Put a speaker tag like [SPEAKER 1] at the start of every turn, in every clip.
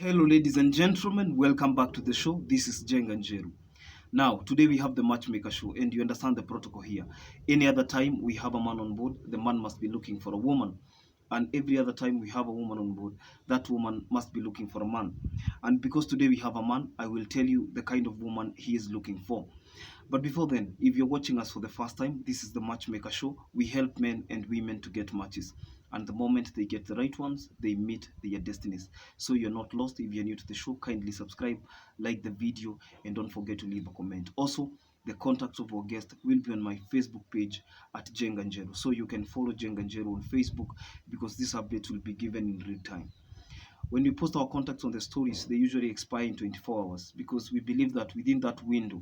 [SPEAKER 1] Hello, ladies and gentlemen. Welcome back to the show. This is Jenga Njeru. Now, today we have the Matchmaker show, and you understand the protocol here. Any other time we have a man on board, the man must be looking for a woman. And every other time we have a woman on board, that woman must be looking for a man. And because today we have a man, I will tell you the kind of woman he is looking for. But before then, if you're watching us for the first time, this is the Matchmaker show. We help men and women to get matches. And the moment they get the right ones, they meet their destinies. So you're not lost. If you're new to the show, kindly subscribe, like the video, and don't forget to leave a comment. Also, the contacts of our guest will be on my Facebook page at Jenganjero. So you can follow Jenganjero on Facebook because this update will be given in real time. When we post our contacts on the stories, they usually expire in 24 hours because we believe that within that window,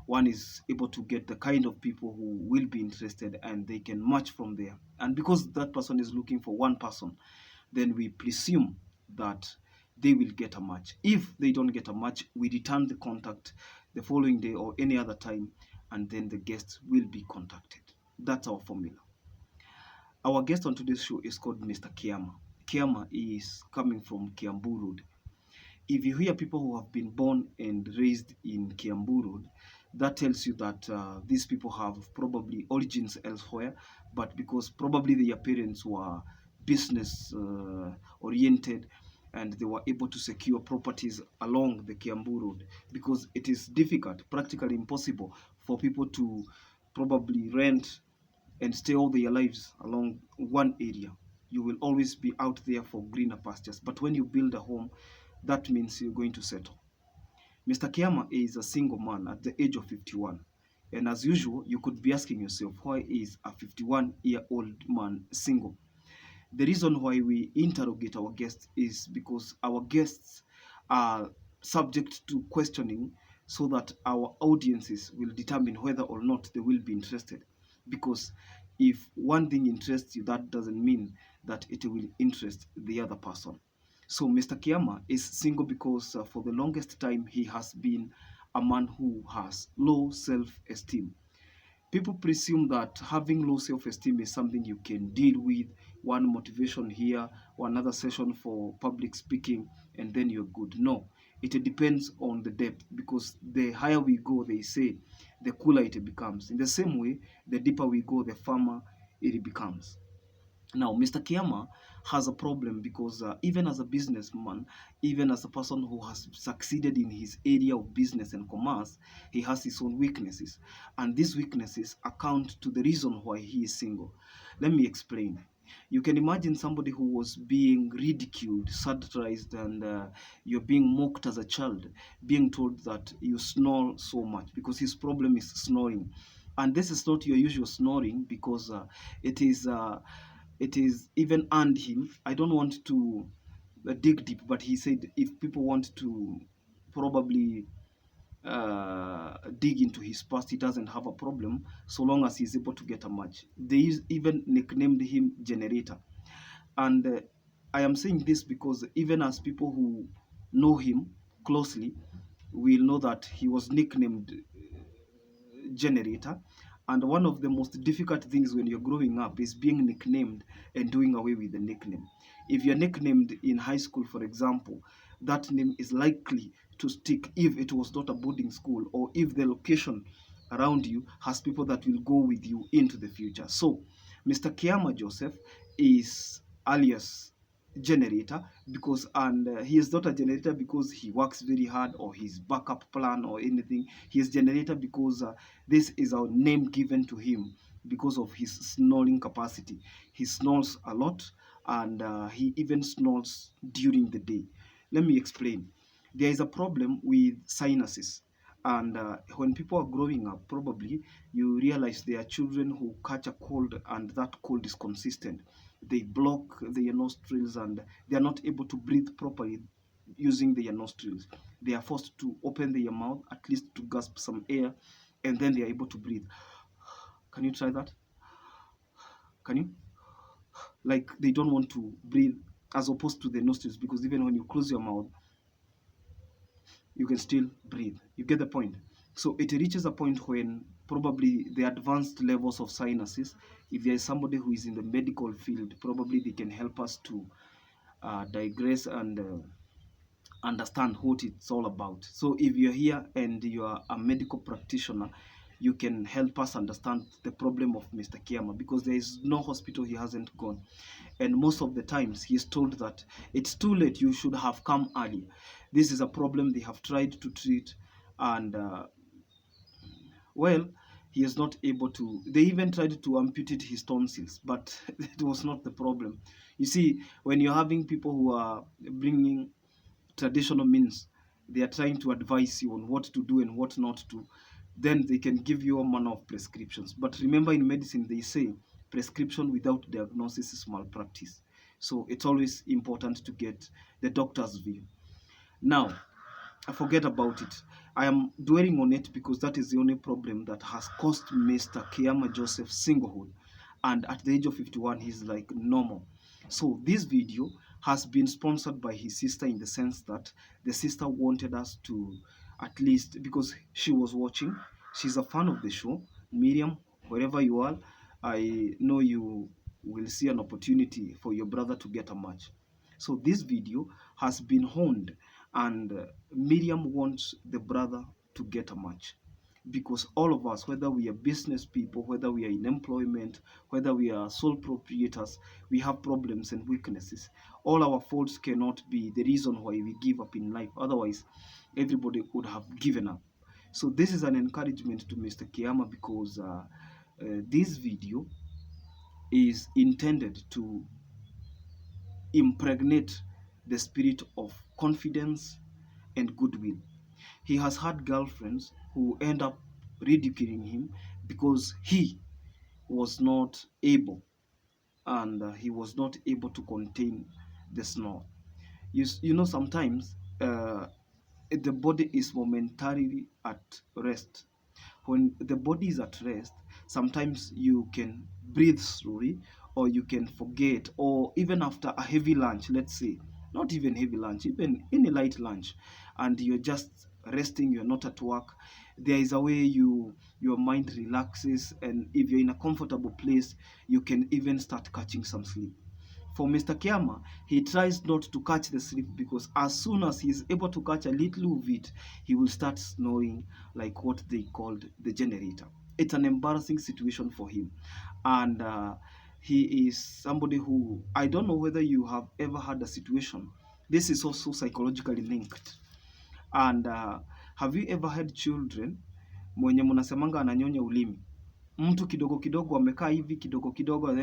[SPEAKER 1] one is able to get the kind of people who will be interested and they can match from there. And because that person is looking for one person, then we presume that they will get a match. If they don't get a match, we return the contact the following day or any other time, and then the guest will be contacted. That's our formula. Our guest on today's show is called Mr. Kiama. Kiama is coming from Kiambu Road. If you hear people who have been born and raised in Kiambu Road, that tells you that these people have probably origins elsewhere, but because probably their parents were business oriented and they were able to secure properties along the Kiambu Road because it is difficult, practically impossible for people to probably rent and stay all their lives along one area. You will always be out there for greener pastures. But when you build a home, that means you're going to settle. Mr. Kiama is a single man at the age of 51. And as usual, you could be asking yourself, why is a 51-year-old man single? The reason why we interrogate our guests is because our guests are subject to questioning so that our audiences will determine whether or not they will be interested. Because if one thing interests you, that doesn't mean that it will interest the other person. So Mr. Kiama is single because for the longest time he has been a man who has low self-esteem. People presume that having low self-esteem is something you can deal with, one motivation here or another session for public speaking, and then you're good. No, it depends on the depth because the higher we go, they say, the cooler it becomes. In the same way, the deeper we go, the firmer it becomes. Now, Mr. Kiyama has a problem because even as a businessman, even as a person who has succeeded in his area of business and commerce, he has his own weaknesses. And these weaknesses account to the reason why he is single. Let me explain. You can imagine somebody who was being ridiculed, satirized, and you're being mocked as a child, being told that you snore so much because his problem is snoring. And this is not your usual snoring because it is. It is even earned him. I don't want to dig deep, but he said if people want to probably dig into his past, he doesn't have a problem so long as he's able to get a match. They even nicknamed him Generator. And I am saying this because even as people who know him closely will know that he was nicknamed Generator. And one of the most difficult things when you're growing up is being nicknamed and doing away with the nickname. If you're nicknamed in high school, for example, that name is likely to stick if it was not a boarding school or if the location around you has people that will go with you into the future. So, Mr. Kiama Joseph is alias Generator because and he is not a generator because he works very hard or his backup plan or anything. He is Generator because this is our name given to him because of his snoring capacity. He snores a lot and he even snores during the day. Let me explain. There is a problem with sinuses. And when people are growing up, probably you realize there are children who catch a cold and that cold is consistent. They block their nostrils and they are not able to breathe properly using their nostrils. They are forced to open their mouth at least to gasp some air and then they are able to breathe. Can you try that? Can you? Like they don't want to breathe as opposed to the nostrils because even when you close your mouth, you can still breathe. You get the point? So it reaches a point when probably the advanced levels of sinuses, if there is somebody who is in the medical field, probably they can help us to digress and understand what it's all about. So if you're here and you are a medical practitioner, you can help us understand the problem of Mr. Kiama, because there is no hospital he hasn't gone. And most of the times he is told that it's too late, you should have come earlier. This is a problem they have tried to treat, and well, he is not able to. They even tried to amputate his tonsils, but it was not the problem. You see, when you're having people who are bringing traditional means, they are trying to advise you on what to do and what not to, then they can give you a manner of prescriptions. But remember, in medicine they say prescription without diagnosis is malpractice. So it's always important to get the doctor's view. Now, I forget about it. I am dwelling on it because that is the only problem that has caused Mr. Kiama Joseph singlehood. And at the age of 51, he's like normal. So this video has been sponsored by his sister, in the sense that the sister wanted us to, at least because she was watching, she's a fan of the show. Miriam, wherever you are, I know you will see an opportunity for your brother to get a match. So this video has been honed, and Miriam wants the brother to get a match, because all of us, whether we are business people, whether we are in employment, whether we are sole proprietors, we have problems and weaknesses. All our faults cannot be the reason why we give up in life. Otherwise, everybody would have given up. So this is an encouragement to Mr. Kiama, because this video is intended to impregnate the spirit of confidence and goodwill. He has had girlfriends who end up ridiculing him because he was not able, and he was not able to contain the snore. You know, sometimes the body is momentarily at rest. When the body is at rest, sometimes you can breathe slowly, or you can forget, or even after a heavy lunch, let's say, not even heavy lunch, even any light lunch, and you're just resting, you're not at work, there is a way your mind relaxes, and if you're in a comfortable place, you can even start catching some sleep. For Mr. Kiama, he tries not to catch the sleep, because as soon as he is able to catch a little of it, he will start snoring like what they called the generator. It's an embarrassing situation for him. And he is somebody who, I don't know whether you have ever had a situation. This is also psychologically linked. And have you ever had children mwenye mnasemanga ananyonya ulimi? Mtu kidogo kidogo amekaa hivi kidogo kidogo,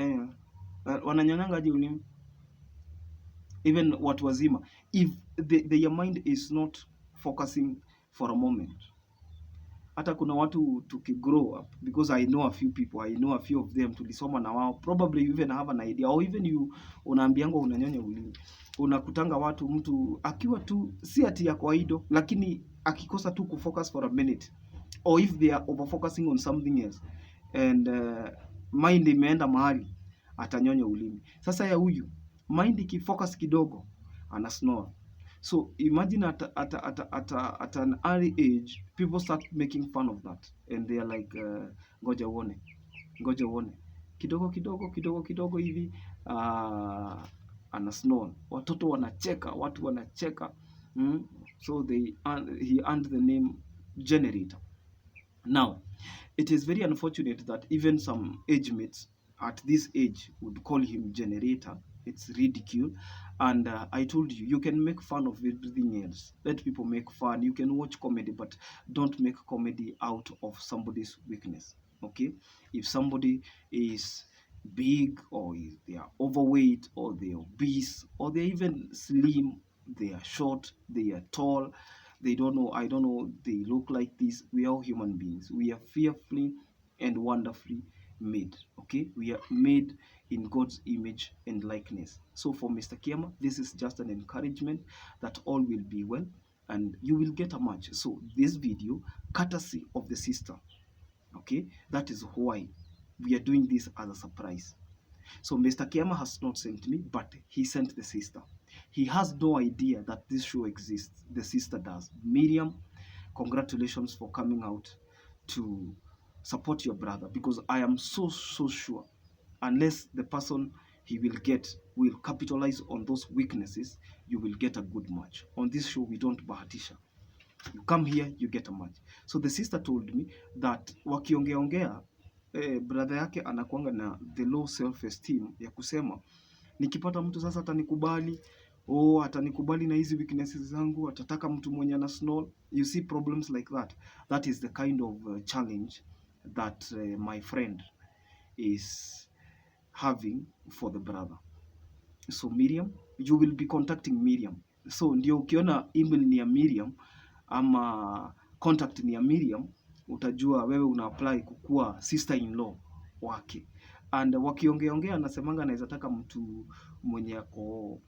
[SPEAKER 1] wananyonyanga aje ulimi? Even watu wazima, if their mind is not focusing for a moment. Hata kuna watu tukigrow up, because I know a few people, I know a few of them, tulisoma na wao, probably you even have an idea, or even you unaambiangwa unanyonya ulimi. Unakutanga watu, mtu akiwa tu si ati ya kawaida, lakini akikosa tu kufocus for a minute, or if they are over focusing on something else, and mind imeenda mahali, atanyonya ulimi. Sasa ya huyu mind ikifocus kidogo, ana snore. So imagine at an early age, people start making fun of that, and they are like, ngoja uone, ngoja uone, kidogo kidogo kidogo kidogo hivi, ana snore. Watoto wanacheka, watu wanacheka. So he earned the name generator. Now, it is very unfortunate that even some age mates at this age would call him generator. It's ridicule. And I told you, you can make fun of everything else. Let people make fun. You can watch comedy, but don't make comedy out of somebody's weakness. Okay? If somebody is big, or if they are overweight, or they are obese, or they're even slim, they are short, they are tall, they don't know, I don't know, they look like this. We are all human beings. We are fearfully and wonderfully made. Okay, we are made in God's image and likeness. So for Mr. Kiama, this is just an encouragement that all will be well, and you will get a match. So this video, courtesy of the sister. Okay, that is why we are doing this as a surprise. So Mr. Kiama has not sent me, but he sent the sister. He has no idea that this show exists. The sister does. Miriam, congratulations for coming out to support your brother, because I am so sure, unless the person will capitalize on those weaknesses. You will get a good match. On this show, we don't bahatisha. You come here, you get a match. So the sister told me that wakiongeongea, brother yake anakuanga na the low self esteem ya kusema nikipata mtu sasa atanikubali, atanikubali na hizi weaknesses zangu, atataka mtu mwenye ana snore. You see problems like that. That is the kind of challenge that my friend is having for the brother. So Miriam, you will be contacting Miriam. So ndio ukiona email ni ya Miriam ama contact ni ya Miriam, utajua wewe una apply kukuwa sister in law wake. And wakiongeongea anasemanga anaweza taka mtu mwenye ako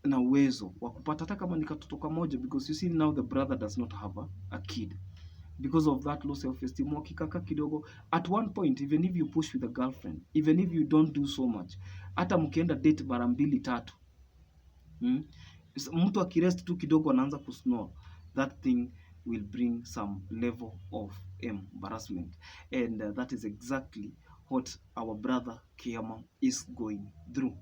[SPEAKER 1] na uwezo wa kupata hata kama ni katoto kamoja, because you see now the brother does not have a kid because of that low self esteem. Wakikaka kidogo, at one point, even if you push with a girlfriend, even if you don't do so much, hata mkienda date mara mbili tatu, mtu akirest tu kidogo anaanza kusnore, that thing will bring some level of embarrassment. And that is exactly what our brother Kiama is going through.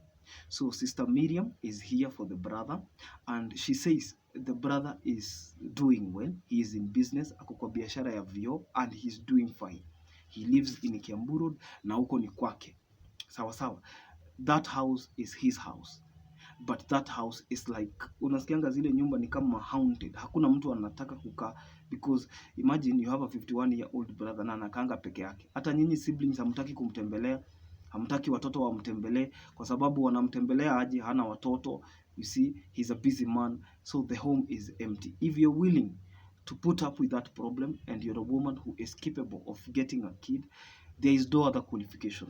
[SPEAKER 1] So Sister Miriam is here for the brother, and she says the brother is doing well. He is in business, ako kwa biashara ya vioo, and he's doing fine. He lives in Kiambu Road, na huko ni kwake. Sawa sawa. That house is his house. But that house is like, unasikianga zile nyumba ni kama haunted. Hakuna mtu anataka kukaa, because imagine you have a 51-year-old brother na anakaanga peke yake. Hata nyinyi siblings hamtaki kumtembelea, hamtaki watoto wamtembelee, kwa sababu wanamtembelea aje, hana watoto. You see, he's a busy man, so the home is empty. If you're willing to put up with that problem and you're a woman who is capable of getting a kid, there is no other qualification,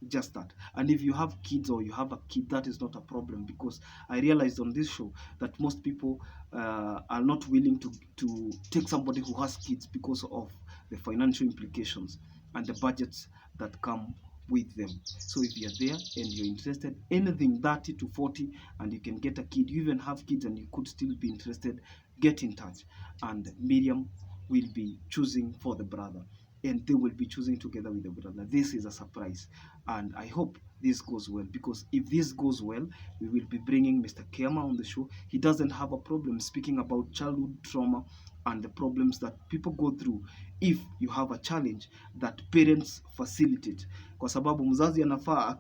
[SPEAKER 1] just that. And if you have kids or you have a kid, that is not a problem, because I realized on this show that most people are not willing to take somebody who has kids because of the financial implications and the budgets that come with them. So if you're there and you're interested, anything 30 to 40 and you can get a kid, you even have kids and you could still be interested, get in touch, and Miriam will be choosing for the brother, and they will be choosing together with the brother. This is a surprise, and I hope this goes well, because if this goes well, we will be bringing Mr. Kema on the show. He doesn't have a problem speaking about childhood trauma and the problems that people go through if you have a challenge that parents facilitate, kwa sababu mzazi anafaa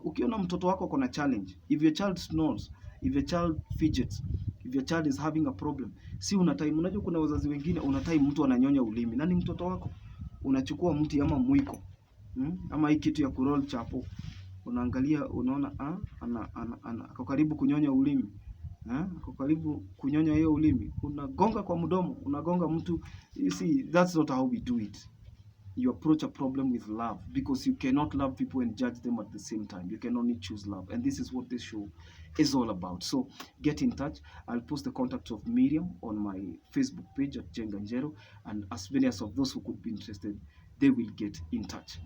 [SPEAKER 1] ukiona mtoto wako kuna challenge, if your child snores, if your child fidgets, if your child is having a problem, si una time. Unajua kuna wazazi wengine una time mtu ananyonya ulimi, nani mtoto wako, unachukua mti ama mwiko ama hii kitu ya kuroll chapo, unaangalia, unaona ako karibu kunyonya ulimi, ako karibu kunyonya hiyo ulimi, unagonga kwa mdomo, unagonga mtu. You see, that's not how we do it. You approach a problem with love, because you cannot love people and judge them at the same time. You can only choose love, and this is what this show is all about. So get in touch. I'll post the contact of Miriam on my Facebook page at Jenganjero, and as many as of those who could be interested, they will get in touch.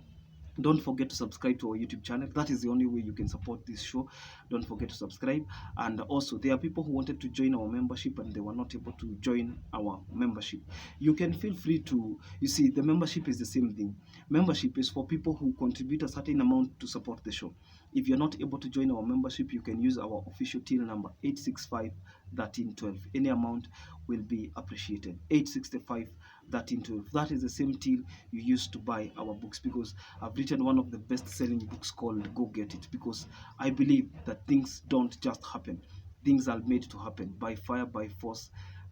[SPEAKER 1] Don't forget to subscribe to our YouTube channel. That is the only way you can support this show. Don't forget to subscribe. And also, there are people who wanted to join our membership and they were not able to join our membership. You can feel free to, you see, the membership is the same thing. Membership is for people who contribute a certain amount to support the show. If you're not able to join our membership, you can use our official till number 865 1312. Any amount will be appreciated. 865 1312. That is the same till you used to buy our books, because I've written one of the best-selling books called Go Get It, because I believe that things don't just happen. Things are made to happen by fire, by force,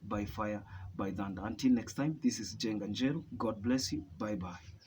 [SPEAKER 1] by fire, by thunder. Until next time, this is Jenganjero. God bless you. Bye-bye.